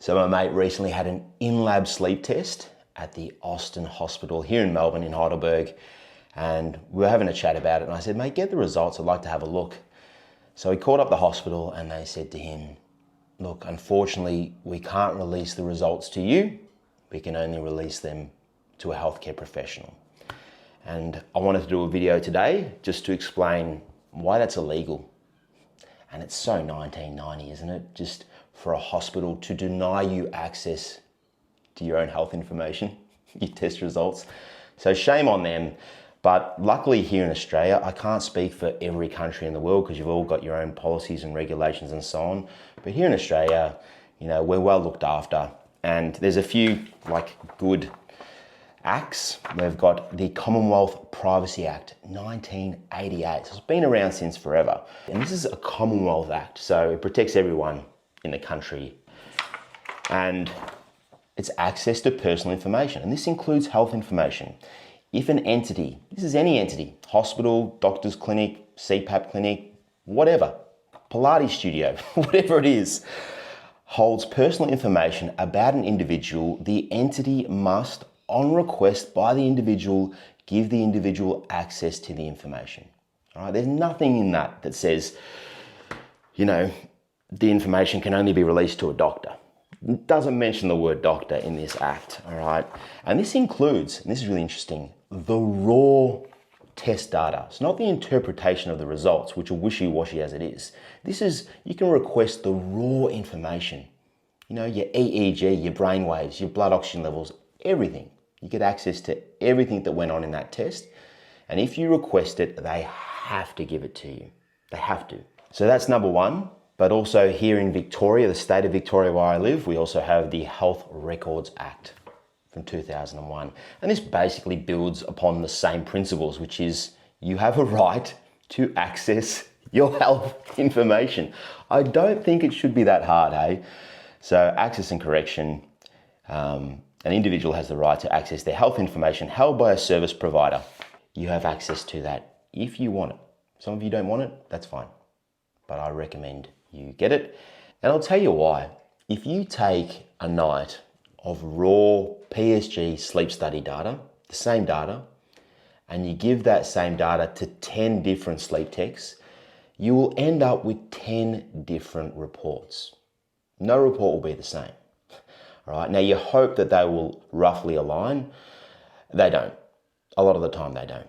So my mate recently had an in-lab sleep test at the Austin Hospital here in Melbourne, in Heidelberg, and we were having a chat about it, and I said, mate, get the results, I'd like to have a look. So he called up the hospital and they said to him, look, unfortunately, we can't release the results to you. We can only release them to a healthcare professional. And I wanted to do a video today just to explain why that's illegal. And it's so 1990, isn't it? Just for a hospital to deny you access to your own health information, your test results. So shame on them. But luckily here in Australia, I can't speak for every country in the world because you've all got your own policies and regulations and so on. But here in Australia, you know, we're well looked after. And there's a few good acts. We've got the Commonwealth Privacy Act, 1988. So it's been around since forever. And this is a Commonwealth Act, so it protects everyone in the country. And it's access to personal information. And this includes health information. If an entity, this is any entity, hospital, doctor's clinic, CPAP clinic, whatever, Pilates studio, whatever it is, holds personal information about an individual, the entity must, on request by the individual, give the individual access to the information. All right, there's nothing in that that says, you know, the information can only be released to a doctor. It doesn't mention the word doctor in this act, all right? And this includes, and this is really interesting, the raw test data. It's not the interpretation of the results, which are wishy-washy as it is. This is, you can request the raw information. You know, your EEG, your brain waves, your blood oxygen levels, everything. You get access to everything that went on in that test. And if you request it, they have to give it to you. They have to. So that's number one. But also here in Victoria, the state of Victoria where I live, we also have the Health Records Act from 2001. And this basically builds upon the same principles, which is you have a right to access your health information. I don't think it should be that hard, hey? So access and correction, an individual has the right to access their health information held by a service provider. You have access to that if you want it. Some of you don't want it, that's fine. But I recommend you get it. And I'll tell you why. If you take a night of raw PSG sleep study data, the same data, and you give that same data to 10 different sleep techs, you will end up with 10 different reports. No report will be the same. All right. Now you hope that they will roughly align. They don't. A lot of the time they don't.